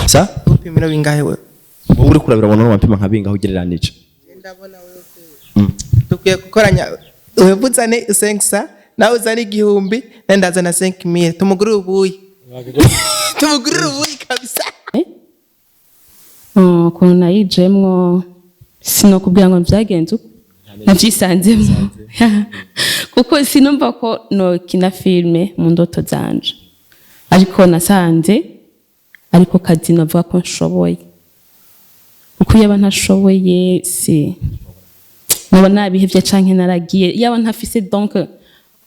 sa upimira bingahe wewe wowe uri kurabira abantu bapima nka bingahe ugereranije ndabona wewe tukwiye gukoranya webuzane 500 nawe uzane 1000 ndazana 5000 tumugurira ubuyi tumugurira ubuyi kabisa ukuntu nayijemwo sinokubwira ngo byagenze uko navyisanzemo kuko sinumva ko no kina filme mu ndoto zanje ariko nasanze ariko kazi navuga ko nshoboye uko yaba ntashoboye si nabona bihevye canke naragiye yaba ntafise donc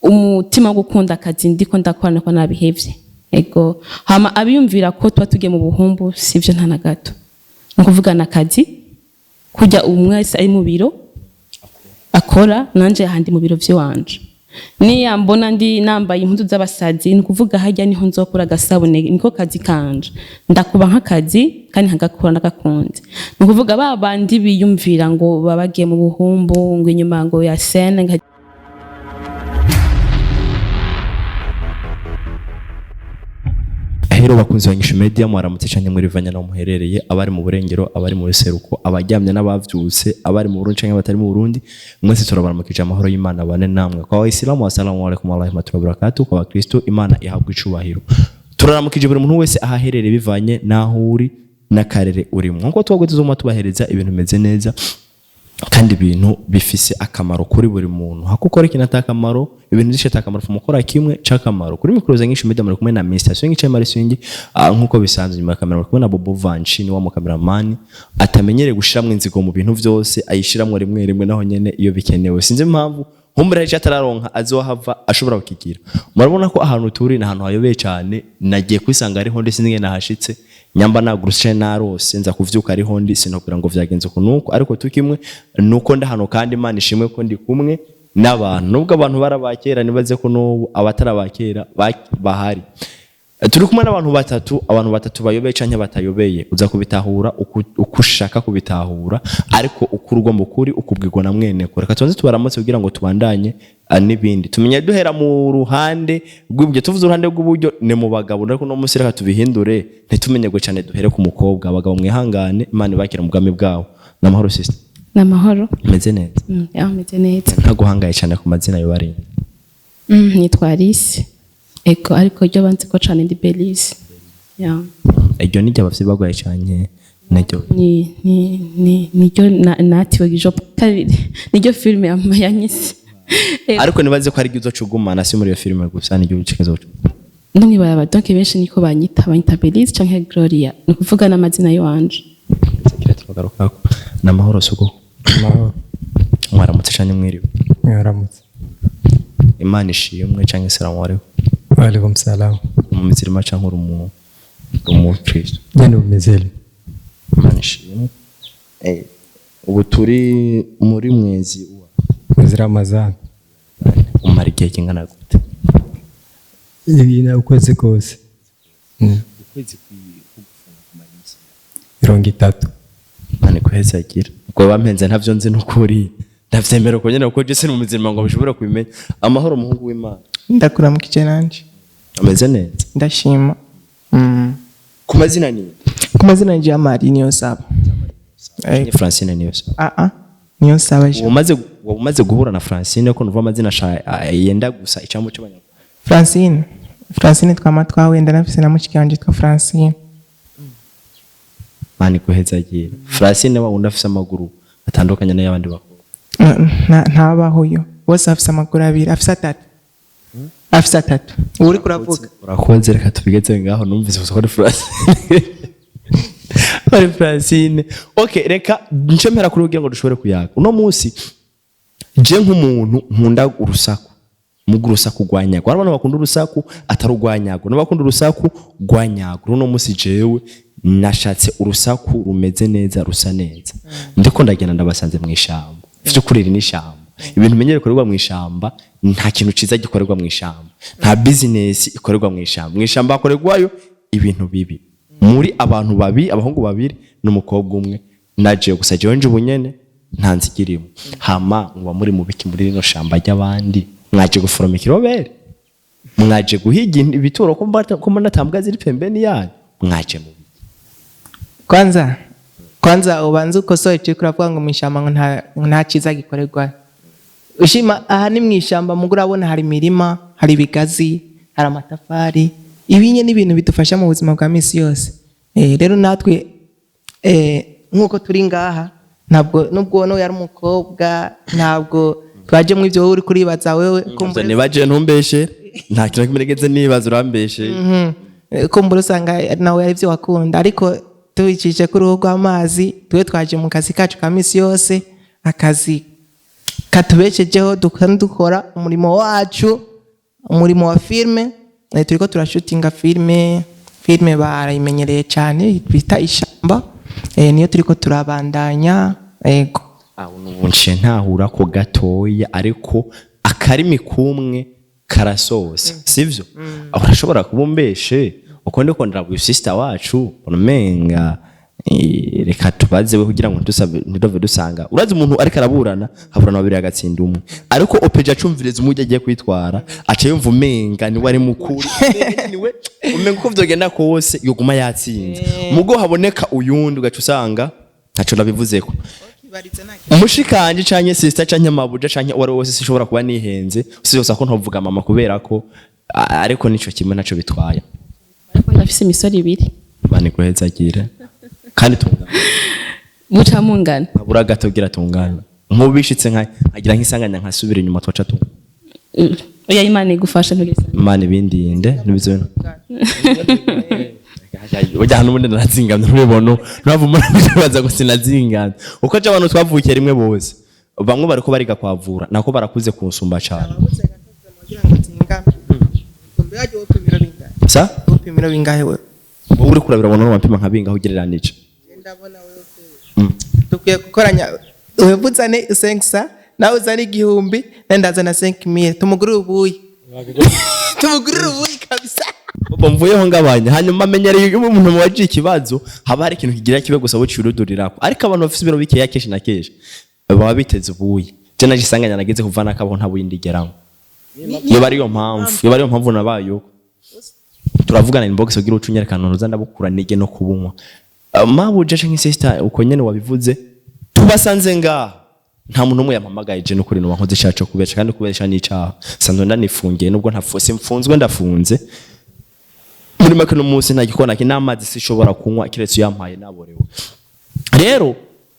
umutima wo gukunda akazi ndiko ndakorana ko nabihevye ego hama abiyumvira ko tuba tugiye mu buhumbu sivyo nta na gato nkuvugana akazi kujya umwese ari mu biro akora nanje handi mu biro vy'iwanje niya mbona ndi nambaye impuzu z'abasazi nkuvuga hajya niho nzokora gasabune niko kazi kanje ndakuba nk'akazi kandi nkagakora ndagakunze nkuvuga babandi biyumvira ngo babagiye mu buhumbu ngo inyuma ngo ya scène Hero bakunzi banyishu media mwaramutse cyane muri vanya no muherereye abari mu burengero abari mu seruko abaryamye n'abavyutse abari mu Burundi cyangwa batari mu Burundi mwese turabaramukije amahoro y'Imana bane namwe kwa Waislamu assalamu alaykum wa rahmatullahi wa barakatuh kwa Kristo Imana ihabwe icubahiro turaramukije buri muntu wese ahaherereye bivanye naho uri nakarere urimo nko twagwe tuzoma tubahereza ibintu meze neza kandi ibintu bifise akamaro kuri buri muntu hakukora ikintu atakamaro ibintu zishata akamaro mukora kimwe cakamaro kuri mikro zanyinshi media muri kumwe na Mr Swing Chamber Swing nkuko bisanzwe nyuma kamera muri kumwe na Bobo Vanchi ni wa mu cameraman atamenyere gushiramwe inzigo mu bintu byose ayishiramwe rimwe naho nyene iyo bikenewe sinzi impamvu Humbura hicha tararonka azohava ashobora kukigira. Murabona ko ahantu turi na ahantu hayobeye cyane nagiye kwisanga ari honde sinige nahashitse nyamba nagurushe narose nza kuvyuka ari honde sinokura ngo vyagenze kunuko ariko tukimwe nuko ndahano kandi Imana ishimwe ko ndi kumwe n'abantu nubwo abantu barabakera nibaze ko no abatarabakera bahari. Turi kumwe n'abantu batatu bayobeye canke batayobeye uza kubitahura ukushaka kubitahura ariko ukurwa mu kuri ukubwirwa na mwene ko reka tubanze tubaramutse kugira ngo tubandanye n'ibindi tumenye duhera mu ruhande rw'ibyo tuvuze uruhande rw'uburyo ne mu bagabo ariko no musi reka tubihindure ntitumenye go cyane duhere ku mukobwa abagabo mwihangane Imana ibakira mu bwami bwawo namahoro sister namahoro meze neza meze neza nta guhangaye cyane ku mazina yo bari nitwa Alice eko ariko ryo banze ko cyane ndi Belize ya iryo ni ry'abafite bagwaye cyane naryo ni ryo natiwe gijo niryo filme yanyise ariko nibaze ko ari gizo cugumana si muri iyo filme gusa ni gizo cikezo ndumwe baba donc benshi niko banyita Belize canke Gloria no kuvuga n'amazina yo wanje kiratugaruka namahoro suko mahoro mwaramutse cyane mwiriwe mwaramutse Imana ishimwe canke salamu alaykum wa alaykum salam umuzirima canke umu Kristo nyene umezeli Imana ishimwe ubu turi muri mwezi mwezi Ramazan umara igihe kingana gute ibina ukwezi kose ukwezi kugufunga kumara imisi 30 Imana kweza agira ubwo bampenze ntavyo nzi n'ukuri ndavyemera ko nyene ko je sinu muzirima ngo bishobora kubimenya amahoro muhungu w'Imana ndakuramukije nanje ameze neza ndashima ku mazina ni nje amari niyo saba ni Francine niyo saba niyo saba je umaze guhura na Francine ko nuva amazina yenda gusa icambo cyo banya Francine twamatwa wenda nafise na mushikanje twa Francine Mani kuheza agira Francine wa undafise amaguru atandukanye n'ayabandi bakora ntabaho yo bose afise amaguru abiri afise atatu uri kuravuga urakonze reka tubigeze ngaho numvise ko ari Francine ari Francine okay reka ncemera kuri ugira ngo dushobore kuyaga uno munsi je nk'umuntu nkunda urusaku mugurusaku gwanyago abantu bakunda urusaku atarugwanyago n'abakunda urusaku gwanyago uno munsi jewe nashatse urusaku rumeze neza rusa neza ndiko ndagenda ndabasanze mu ishamba ivyo kurira ni ishamba ibintu menyere korerwa mu ishamba nta kintu ciza gikorerwa mu ishamba nta business ikorerwa mu ishamba hakorerwayo ibintu bibi muri abantu babi abahungu babiri n'umukobwa umwe naje gusa jewe nje ubunyene nta nzigirimo hama ngo muri mu biki muri rino shamba ry'abandi mwaje guforoma ikirobere mwaje guhiga ibituro ko mbona tambwa ziri pembeni yanyu mwaje mu kwanza ubanza ukosoye cyo kuravuga ngo mwishamba ngo nta ciza gikorerwa ushima aha ni mwishamba mugura abona hari mirima hari bigazi hari amatafari ibinye n'ibintu bidufasha mu buzima bwa misi yose rero natwe nkuko turi ngaha ntabwo nubwo no yari umukobwa ntabwo twaje mu ivyo uri kuribaza wewe kumbure baje ntumbeshe nta kintu kimeregeze nibaza urambeshe kumbure usanga nawe ari byo wakunda ariko tubicije kuri uwo amazi tuwe twaje mu kazi kacu ka misi yose akazi katubeshejeho dukora umurimo wacu umurimo wa filme turiko turashootinga filme barayimenyereye cyane bita ishamba niyo turiko turabandanya yego nce ntahura ko gatoya ariko akarimi kumwe karasose sivyo urashobora kubumbeshe uko ndiko ndabwiye sister wacu umenga reka tubaze we kugira ngo ntidove dusanga urazi umuntu ariko araburana haburana babiri agatsinda umwe ariko opeja acumvireza umujye agiye kwitwara aca yumva umenga ni wari mukuri niwe umenga uko vyogenda kose yoguma yatsinze mugo haboneka uyundi ugaca usanga ntaco nabivuzeko umushikanje canke sister canke mabuja canke wari wose sishobora kuba nihenze usiyose ko ntovuga mama kubera ko ariko nico kimwe naco bitwaya ariko ndafise imisori ibiri bani guhezagire kandi tungana muca mungana abura gato gira tungana nkubishitse nkagira nkisanganya nkasubira inyuma twaca tu oya Imana igufasha ntugeze Imana ibindinde nibizwe Oja hano munde nazingamye nubibona navu murabibaza ngo sinazingamye uko je abantu twavukiye rimwe bose bamwe bariko bariga kwavura nako barakuze kunsumba cyane sa upimiro bingahe wewe uri kurabira abantu bapima nkabinga ugereranije ndabona wewe tukwiye gukoranya webuzane usenksa nawe uzane igihumbi ndazana 5000 tumugurira ubuyi kabisa mvuyeho ngabanya hanyuma amenyereye umuntu mu waje ikibazo haba hari ikintu kigira kibe gusa bucirudurirako ariko abantu bafite ibiro bikeya keshi na keshi baba biteze ubuyi je naje isanganya nageze kuvana akabo nta buyindi geramo yo bariyo mpamvu nabayo turavugana inbox ugira ucunyerekana uruza ndabukura nige no kubunywa mabuje canke sister uko nyene wabivuze tubasanze nga nta muntu umwe yampamagaye je no kuri no wankoze cyaco kubesha kandi kubesha n'icaha sanzo ndanifungiye nubwo ntafose mfunzwe ndafunze muri make no munsi ntagikona kinamazi sishobora kunywa kiretse yampaye naborewe rero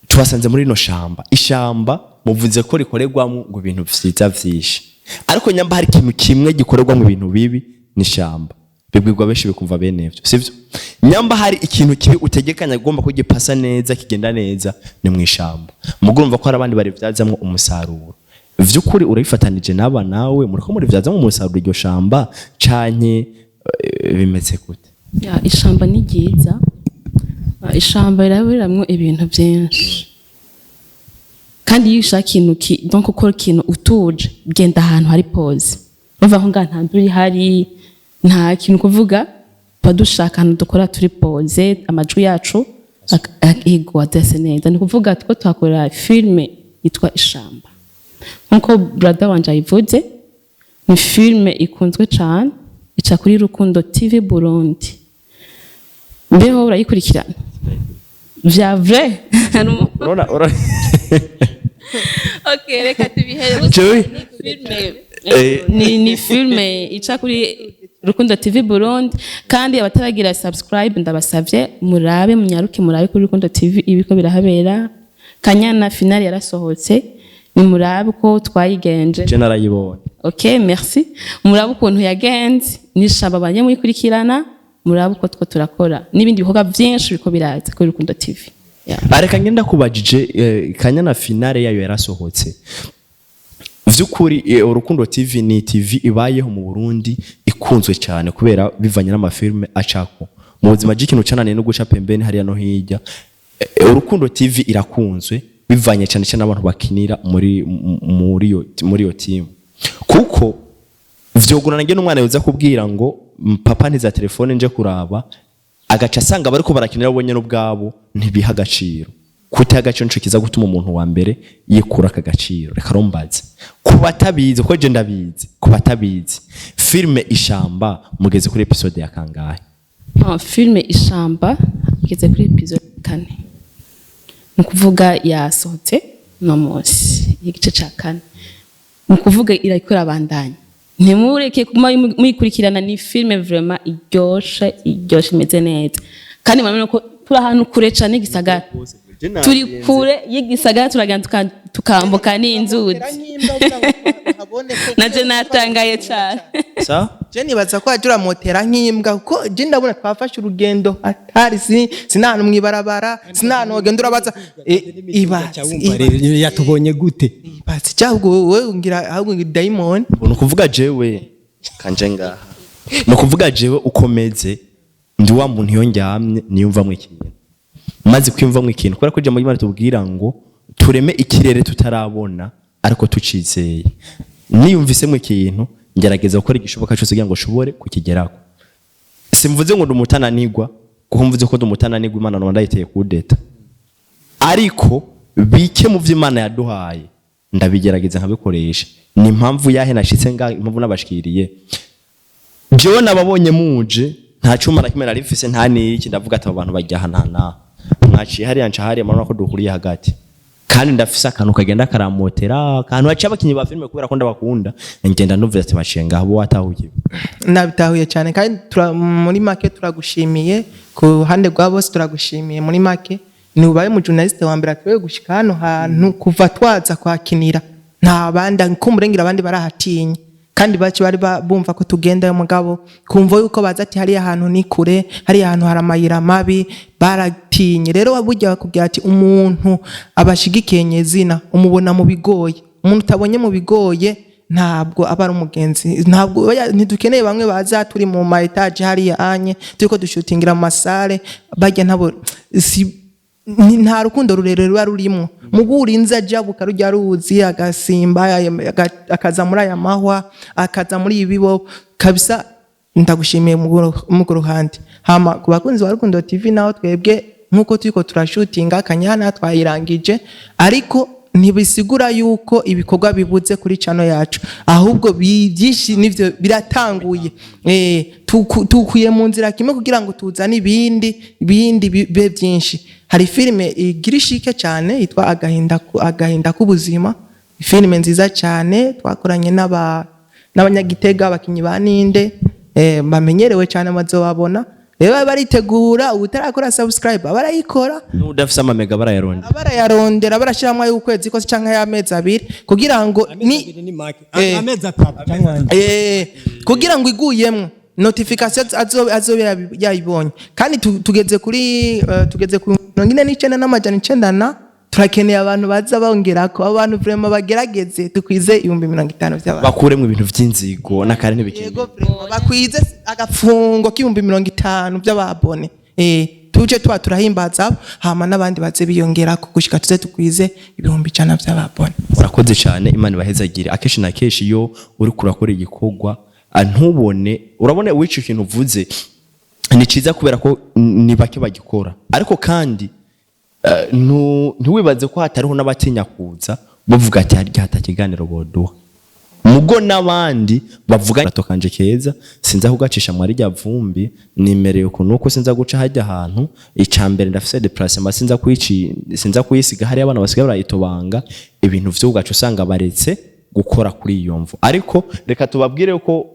tubasanze muri no shamba ishamba muvuze ko rikorerwamo ngo ibintu vyiza vyinshi ariko nyamba hari ikintu kimwe gikorerwa mu bintu bibi ni shamba bibwirwa benshi bikumva bene ivyo sivyo nyamba hari ikintu kibi utegekanya agomba kugipasa neza kigenda neza ni mwishamba mugurumva ko hari abandi bari vyazamwe umusaruro vyukuri urabifatanije naba nawe muriko muri vyazamwe umusaruro iryo shamba canke bimetse gute ya ishamba ni ryiza ishamba riraberamwo ibintu byinshi kandi iyo ushaka ikintu donc ukora ikintu utuje genda ahantu hari pause uva aho ngaho nta nduri hari nta kintu kuvuga dushaka ahantu dukora turi pause amajwi yacu ego adese neza ni kuvuga ko twakora filme yitwa ishamba nkuko brother wanje ayivuze ni filme ikunzwe cyane ica kuri Rukundo TV Burundi mbeho urayikurikirana vya vrai ora okay reka tubihere ni filme ica kuri Rukundo TV Burundi kandi abataragira subscribe ndabasavye murabe munyaruke murabe kuri Rukundo TV ibiko birahabera kanyana finale yarasohotse ni murabe ko twayigenje je narayibonye okay merci murabe ukuntu yagenze nishaba banye muyikurikirana murabe uko two turakora nibindi bikorwa byinshi biko biraza kuri Rukundo TV areka ngenda kubajije kanyana finale yayo yarasohotse vyukuri Urukundo TV ni TV ibayeho mu Burundi ikunzwe cyane kubera bivanye n'amafilme acako mu buzima bw'ikintu canane no guca pembeni hariya no hirya Urukundo TV irakunzwe bivanye cyane cyane abantu bakinira muri yo team kuko vyogurana nge n'umwana yoza kubwira ngo papa ntiza telefone nje kuraba agaca asanga bariko barakinira bonye n'ubwabo ntibiha agaciro kutaha agaciro nico kiza gutuma umuntu wa mbere yikura akagaciro reka rombaze kubatabizi ko je ndabizi kubatabizi filme ishamba mugeze kuri episode ya kangahe filme ishamba tugeze kuri episode 4 ni kuvuga yasohotse no munsi igice ca 4 ni kuvuga irakora abandanya ntimureke kuma muyikurikirana ni filme vraiment iryoshe imeze neza kandi mwamenye ko turi ahantu kure cyane gisagara turi kure y'igisagara turagenda tukambuka n'inzuzi naje natangaye cyane je nibaza ko ajura motera nk'imbwa kuko je ndabona twafashe urugendo atari sinano mwibarabara sinano ogenda urabaza ibazi yatubonye gute ibazi cyahubwo wewe ngira ahubwo daimon ni ukuvuga jewe kanje ngaha ni ukuvuga jewe ukomeze ndi wa muntu yongyamye niyumvamwe ikintu maze kwiyumvamwe ikintu kubera ko je mu Imana tubwira ngo tureme ikirere tutarabona ariko tucizeye niyumvisemo ikintu ngerageza gukora igishoboka cyose kugira ngo shobore kukigeraho simvuze ngo ndumutananirwa kuko mvuze ko ndumutananirwa Imana no ndayiteye kudeta ariko bike mu vy'Imana yaduhaye ndabigerageza nkabikoresha ni impamvu yahe nashitse nga impamvu nabashikiriye jewe nababonye muje nta cyuma na kimwe nari mfise nta niki ndavuga ati abantu bajyahanana mwaciye hari yanca hari amana ko dukuriye hagati kandi ndafise akantu kagenda karamotera akantu aca abakinyi ba filme kubera ko ndabakunda ngenda nuvuze ati bacenga abo watahuye nabitahuye cyane kandi muri make turagushimiye ku ruhande rwa bose turagushimiye muri make ni ubaye mu journaliste wa mbere atwewe gushika hano hantu kuva twaza kwakinira nta bandi kumurengera abandi barahatinya kandi baci bari bumva ko tugenda mugabo kumva yuko baza ati hari ahantu ni kure hari ahantu haramayira mabi baratinye rero wabujya bakubwira ati umuntu abashigikiye nyezina umubona mu bigoye umuntu utabonye mu bigoye ntabwo aba ari umugenzi ntabwo ntidukeneye bamwe baza turi mu ma etage hari anye turiko dushutingira mu masale bajya ntabo nta rukundo rurerure ruba rurimo mugurinze aja bukarujya ruzi agasimba akaza muri aya mahwa akaza muri ibibo kabisa ndagushimiye mu ruhande hama ku bakunzi ba Rukundo TV naho twebwe nkuko turiko turashutinga kanyana twayirangije ariko ntibisigura yuko ibikorwa bibuze kuri channel yacu ahubwo byinshi nivyo biratanguye tukuye mu nzira kimwe kugira ngo tuzane ibindi bibe byinshi hari filime igirishike cyane yitwa agahinda k'ubuzima filime nziza cyane twakoranye n'abanyagitega abakinyi ba ninde bamenyerewe cyane bazobabona rero baritegura utarakora subscribe barayikora n'udafise amamega barayarondera barashiramo y'ukwezi kose canka y'amezi abiri kugira ngo amezi atatu kugira ngo iguyemwe notification azobe yayibonye kandi tugeze kuri 49 turakeneye abantu baza bongerako abantu vraiment bagerageze tukwize 50,000 by'abantu bakuremo ibintu vy'inzigo nakare n'ibikindi bakwize agafungo k'50,000 by'ababone tuje turahimbaza hama nabandi baze biyongerako gushika tuze tukwize 100,000 by'ababone urakoze cyane Imana ibahezagire akeshi na keshi iyo uri kurakora igikorwa antubone urabone wicu ikintu uvuze ni ciza kubera ko ni bake bagikora ariko kandi ntiwibaze ko hatariho n'abatinya kuza bavuga ati hari hatakiganiro boduha mugo n'abandi bavuga natokanje keza sinza kugacisha mwari rya vumbi nimereye ukuntu uko sinza guca hajya ahantu icambere ndafise déplacement sinza kuyisiga hari abana basigaye barayitobanga ibintu vy'ugacu usanga baretse gukora kuri iyo mvu ariko reka tubabwire ko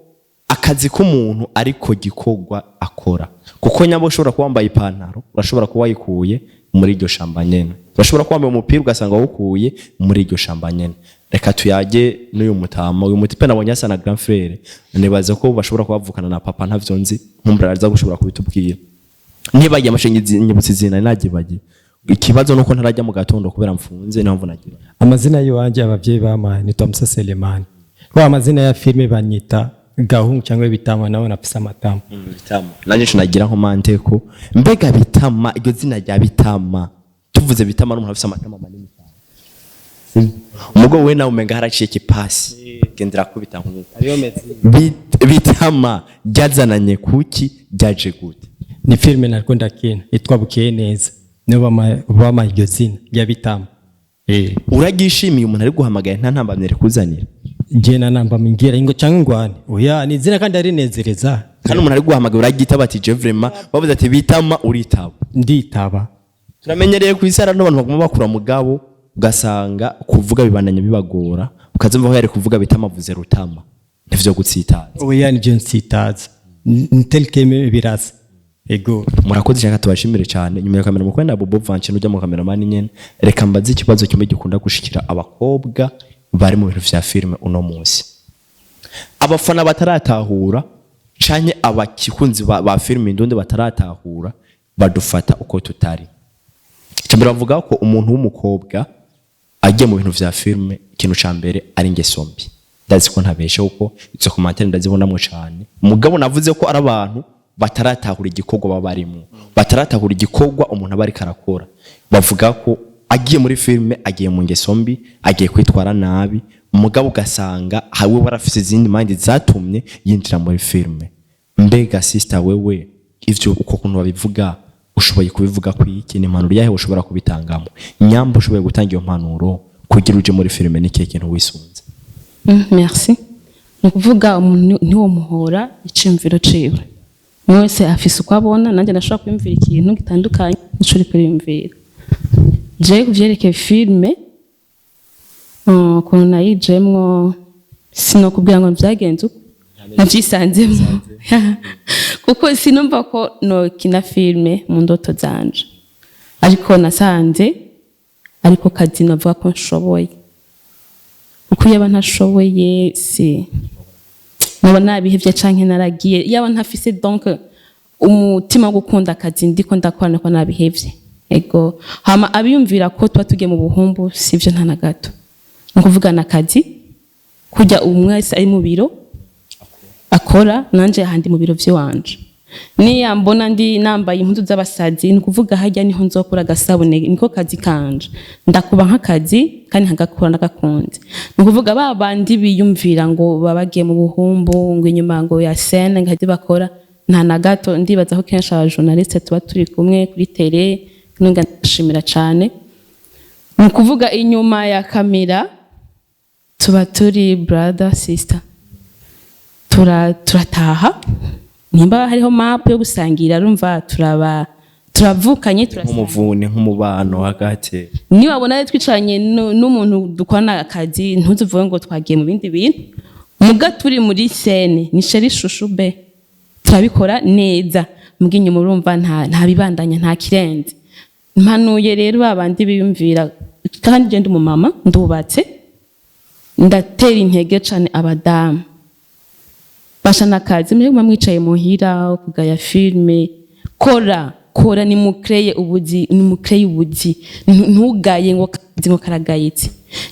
akazi k'umuntu ariko gikorwa akora kuko nyabo ushobora kuwambaye ipantaro urashobora kuba yikuye muri iryo shamba nyene urashobora kuwambaye umupira ugasanga wukuye muri iryo shamba nyene reka tuyage n'uyu mutama uyu mutipe nabonye asa na grand frère nibaza ko bashobora kubavukana na papa ntavyo nzi nkumbura araza gushobora kubitubwira nibagiye amashenyi nyibutsi zina nagibagiye ikibazo nuko ntarajya mu gatondo kubera mfunze naho mvunagira amazina y'uwanje abavyeyi bamaye ni Tom Selemani kwa amazina ya filme banyita gahungu cyangwa bitama nawe nafise amatama bitama nanje tunagira nko manteko mbega bitama iryo zina rya bitama tuvuze bitama n'umuntu afise amatama manini umugo we na umenga haraciye kipasi gendera ko bitankuye bitama byazananye kuki byaje gute ni filme nariko ndakina itwa Bukeye neza nibo bama iryo zina rya bitama uragishimiye umuntu ari guhamagaye nta ntambamye kuzanira jena namba mingira ingo cyangwa ingwane oya ni izina kandi arinezereza kandi umuntu ari guhamagara uragita bati je vraiment bavuze ati bitama uritaba nditaba turamenyereye ku isara n'abantu baguma bakura mugabo ugasanga kuvuga bibandanya bibagora ukazumva aho yari kuvuga bitama vuze rutama nivyo gutsitaza oya ni je nsitaza ntelkeme birasa ego murakoze cyane tubashimire cyane nyuma ya kamera mukwenda Bobo Vanche n'ujya mu cameraman nyene reka mbaze ikibazo kimwe gikunda gushikira abakobwa bari mu bintu vya filme uno munsi abafana bataratahura canke abakikunzi ba filme indonde bataratahura badufata uko tutari cyambere bavuga ko umuntu w'umukobwa agiye mu bintu vya filme ikintu ca mbere ari ingeso mbi ndazi ko ntabeshe uko izo commentaire ndazibonamwe cyane mugabo navuze ko ari abantu bataratahura igikorwa babarimo bataratahura igikorwa umuntu abari karakora bavuga ko agiye muri filme agiye mu ngeso mbi agiye kwitwara nabi umugabo ugasanga hawe warafise izindi mind zatumye yinjira muri filme mbega sister wewe ivyo uko kuntu babivuga ushoboye kubivuga ku iki ni impanuro yahe ushobora kubitangamo nyambo ushoboye gutanga iyo mpanuro kugira uje muri filme n'ikihe kintu wisunze merci nukuvuga umuntu niwo muhora icimviro ciwe mwese afise uko abona nanjye nashobora kwimvira ikintu gitandukanye n'icuri kwimvira je kuvyerekeye filme ukuntu nayijemwo sinokubwira ngo vyagenze uko navyisanzemwo kuko sinumva ko no kina filme mu ndoto zanje ariko nasanze ariko kazi navuga ko nshoboye uko yaba ntashoboye si naba nabihevye canke naragiye yaba ntafise donc umutima wo gukunda akazi ndiko ndakorana ko nabihevye ego hama abiyumvira ko tuba tugiye mu buhumbu sivyo nta na gato nkuvugana akazi kujya umwese ari mu biro akora nanje handi mu biro vy'iwanje niya mbona ndi nambaye impuzu z'abasazi nukuvuga hajya niho nzokura agasabune niko kazi kanje ndakuba nk'akazi kandi nkagakora nagakunze nukuvuga babandi biyumvira ngo babagiye mu buhumbu ngo inyuma ngo ya scène ngahite bakora nta na gato ndibaza ko kenshi aba journaliste tuba turi kumwe kuri télé nunga ndashimira cyane nukuvuga inyuma ya kamera tuba turi brother sister turataha nimba hariho map yo gusangira rumva turavukanye nk'umuvune nk'umubano hagati niba abona twicanye n'umuntu dukorana akazi ntuzuvuge ngo twagiye mu bindi bintu muga turi muri scene ni sheri shushu be turabikora neza mbwinye murumva nta bibandanya nta kirenze mpanuye rero babandi biyumvira kandi je ndi mu mama ndubatse ndatera intege cyane abadamu bashana kazi muri mwicaye muhira kugaya filme kora ni mukreye ubuzi ntugaye ngo kazi ngo karagayitse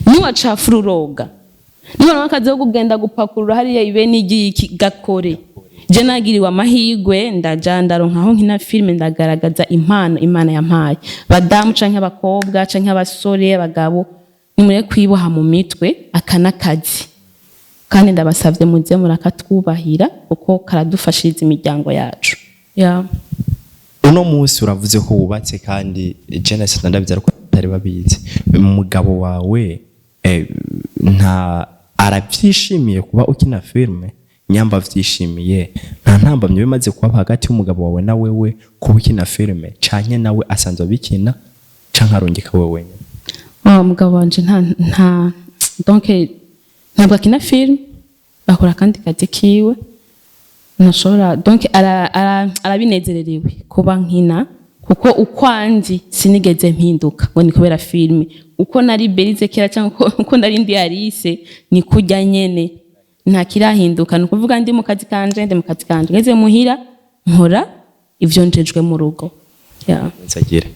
niwa cafura uroga niba nakazi yo kugenda gupakurura hariya ibe n'igi gakore je nagiriwe amahigwe ndajandaro nkaho nkina filme ndagaragaza imana yampaye badamu canke abakobwa canke abasore abagabo nimure kwiboha mu mitwe akanakazi kandi ndabasavye muze murakatwubahira uko karadufashiriza imiryango yacu uno munsi uravuze ko wubatse kandi Genesis ndabiza ariko atari babizi umugabo wawe nta arabyishimiye kuba ukina filme nyamba vyishimiye nta ntambamye bimaze kuba hagati y'umugabo wawe na wewe kuba ukina filme canke nawe asanzwe bikina canke arongeka wewe umugabo wanje nta donc ntabwo akina film akora kandi kazi kiwe nashobora donc arabinezererewe kuba nkina kuko ukwandi sinigeze mpinduka ngo ni kubera filme uko nari Belize kera cyangwa uko nari ndi Alice ni kujya nyene nta kirahinduka no kuvuga ndi mu kazi kanje ngeze muhira nkora ivyo njejwe mu rugo nsagira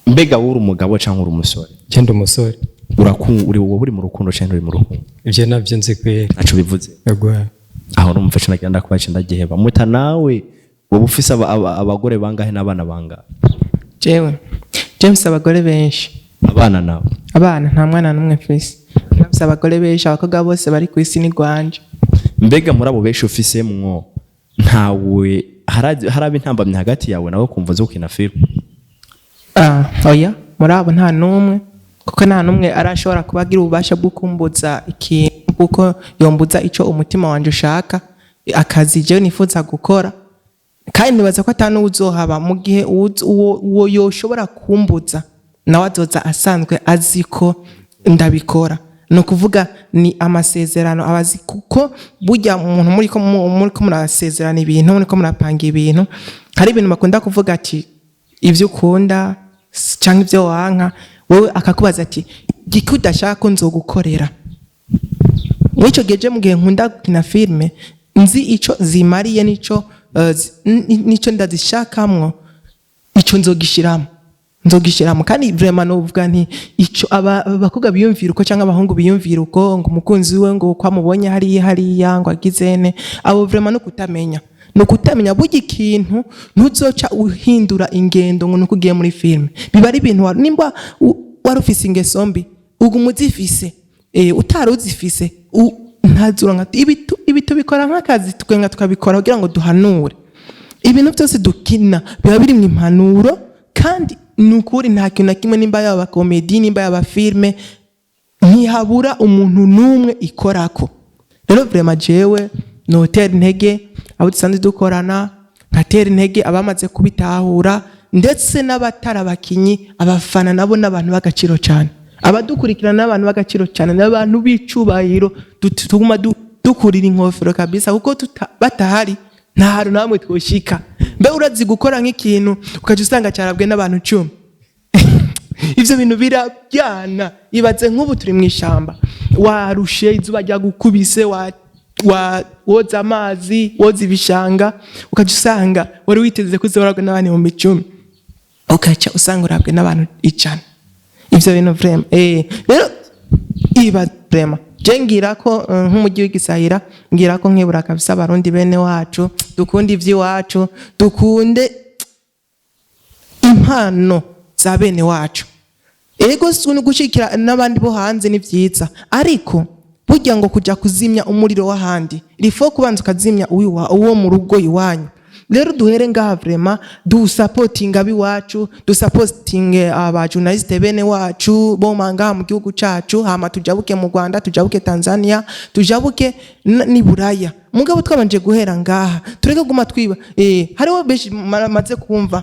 mbega wuri umugabo cyangwa uri umusore cyenda umusore uri mu rukundo cyangwa uri mu rukundo ivyo navyo nzi kwera aco bivuze yego aho numfashe nagenda kubaca ndagiheba muta nawe wowe ufise abagore bangahe n'abana bangahe jewe James abagore benshi abana nawe abana nta mwana numwe mfise nafise abagore benshi abakobwa bose bari ku isi ni gwanje mbega muri abo benshi ufise mwo ntawe harabe intambamye hagati yawe nawe kumva zo kina film oya muri abo nta numwe kuko nta numwe arashobora kubagira ububasha bwo kumbuza ikintu kuko yombuza ico umutima wanje ushaka akazi jewe nifuza gukora kandi nibaza ko atanu uzohaba mu gihe uwo yoshobora kumbuza nawe azoza asanzwe aziko ndabikora no kuvuga ni amasezerano abazi kuko burya umuntu muri ko murasezerana ibintu muri ko murapanga ibintu hari ibintu bakunda kuvuga ati ivyo ukunda cyangwa ivyo wanka wowe akakubaza ati gikudashaka ko nzogukorera wico geje mu gihe nkunda gukina filme nzi ico zimariye nico ndazishakamwo ico nzogishiramo kandi vraiment novuga nti ico abakobwa biyumvira uko cyangwa abahungu biyumvira uko ngo umukunzi we ngo kwamubonye hariya ngo agizene abo vraiment no kutamenya burya ikintu ntuzoca uhindura ingendo ngo nukugiye muri filme biba ari ibintu nimba warufise ingeso mbi ugumuzifise utaruzifise ntazura ibitu bikora nk'akazi twenga tukabikora kugira ngo duhanure ibintu byose dukina biba biri mu impanuro kandi nukuri nta kintu na kimwe nimba yaba comedy nimba yaba filme ntihabura umuntu numwe ikorako rero vraiment jewe no tera intege abo dusanzwe dukorana nkatera intege abamaze kubitahura ndetse n'abatarabakinyi abafana nabo n'abantu bagaciro cyane abadukurikirana n'abantu bagaciro cyane n'abantu bicubahiro tuguma dukurira inkofero kabisa kuko batahari nta hantu namwe twoshika mbe urazi gukora nk'ikintu ukaje usanga cyarabwe n'abantu 10 ivyo bintu birabyana ibaze nk'ubu turi mu ishamba warushe izuba rya gukubise woza amazi woza ibishanga ukaje usanga wari witeze kuzoragwe n'abantu mu 10 ukaca usanga urabwe n'abantu 100 ivyo bintu vraiment rero iba vraiment jengira ko nk'umujyi w'igisahira ngira ko nkibura kabisa abarundi bene wacu dukunde ivy'iwacu dukunde impano za bene wacu ego sunu gushikira n'abandi bo hanze ni vyiza ariko burya ngo kujya kuzimya umuriro w'ahandi rifo kubanza ukazimya uwo mu rugo iwanyu rero duhere ngaha vraiment du supporting abiwacu du supporting aba journaliste bene wacu bo manga mu gihugu cacu hama tujabuke mu Rwanda tujabuke Tanzania tujabuke ni Buraya mugabo twabanje guhera ngaha tureke guma twiba hariho beshi maze kumva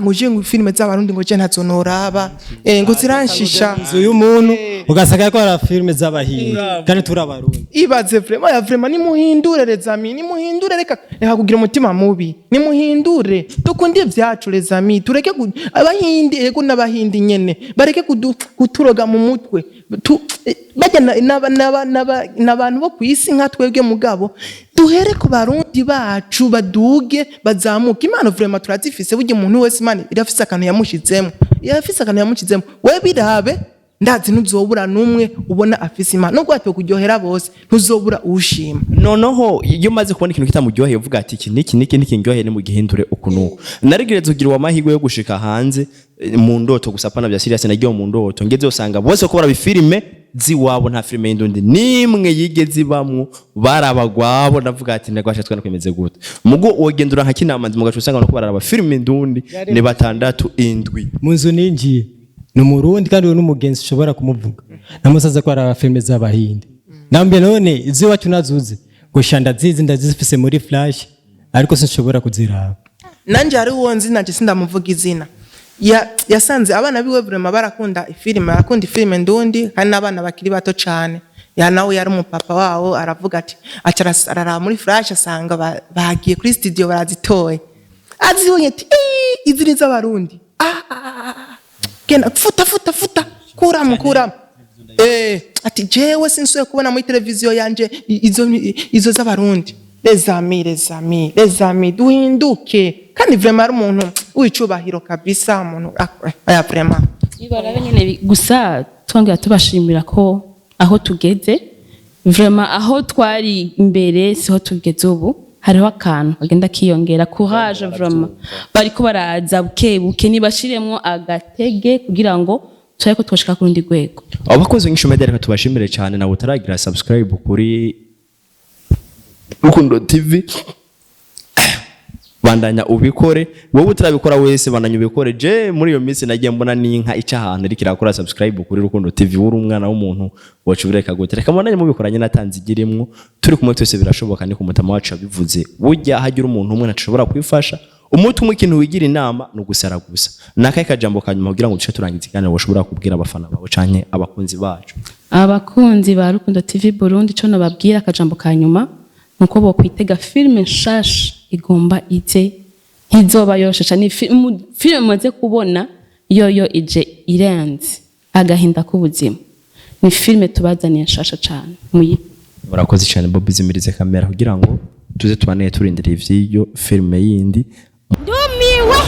nguje ngo filme z'abarundi ngo je ntazonoraba ngo ziranshisha uyu muntu ugasaka ko ara filme z'abahindu kandi turabarundi ibaze vraiment ni muhindure rezami ni muhindure reka kugira umutima mubi ni muhindure dukunde vyacu rezami tureke abahindi ego n'abahindi nyene bareke kuturoga mu mutwe bajya n'abantu bo kwisi nka twebwe mugabo duhere ku barundi bacu baduge bazamuka imana vraiment turazifise burya umuntu wese imana irafise akantu yamushizemo we birabe ndazi ntuzobura numwe ubona afise imana no gwatwe kuryohera bose ntuzobura ushima noneho iyo maze kubona ikintu kitamuryoheye uvuga ati iki niki ndyoheye ni mu gihindure ukunuko narigireze ugira wa mahigwe yo gushika hanze mu ndoto gusapana bya serious nagiye mu ndoto ngeze usanga bose ko barabifilme ziwabo nta filme y'indundi nimwe yigeze ibamwo barabagwabo ndavuga ati ndagwashatwe no kwemeze gute mugo wogendura nka kinamanzi mugacu usanga no baraba filme y'indundi ne 6-7 munzu ninjiye no murundi kandi we n'umugenzi ushobora kumuvuga namusaza ko araba filme z'abahindi nambe none izi wacu nazuze gushanda zizi ndazifise muri flash ariko sinshobora kuziraba nanje ari wonzi nanje sindamuvuga izina yasanze abana biwe vraiment barakunda ifilime ndundi kandi n'abana bakiri bato cyane nawe yari umupapa wabo aravuga ati acarara muri flash asanga bagiye kuri studio barazitoye azibonye ati izi ni z'abarundi genda futa kuramo ati jewe sinsuye kubona muri televiziyo yanje izo z'abarundi lezami duhinduke kandi vraiment ari umuntu wicubahiro kabisa umuntu vraiment ibara nyene gusa twongera tubashimira ko aho tugeze vraiment aho twari imbere siho tugeze ubu hariho akantu bagenda kiyongera courage vraiment bariko baraza bukebuke nibashiremwo agatege kugira ngo tureko twoshika ku rundi rwego abakoze nk'isho media reka tubashimire cyane nawe utaragira subscribe kuri Rukundo TV bandanya ubikore wowe utarabikora wese bandanya ubikore je muri iyo minsi nagiye mbona n'inka ica ahantu iri kirakora subscribe kuri Rukundo TV uri umwana w'umuntu wacu bireka gute reka mbonanye mubikoranye natanzigiremwo turi kumwe twese birashoboka ni ku mutama wacu abivuze burya hagira umuntu umwe ntashobora kwifasha umutu umwe ikintu wigira inama no gusara gusa nakaye kajambo kanyuma kugira ngo duce turangize ikiganiro washobora kubwira abafana bawe canke abakunzi bacu abakunzi ba Rukundo TV Burundi cyo nababwira akajambo kanyuma nuko bo kwitega filme nshasha igomba ite ntizoba yoshesha ni filme maze kubona yo ije irenze agahinda k'ubuzima ni filme tubazaniye nshasha cyane murakoze cyane Bobby zimirize kamera kugira ngo tuze tubaneye turindira ivyo filme yindi ndumiwe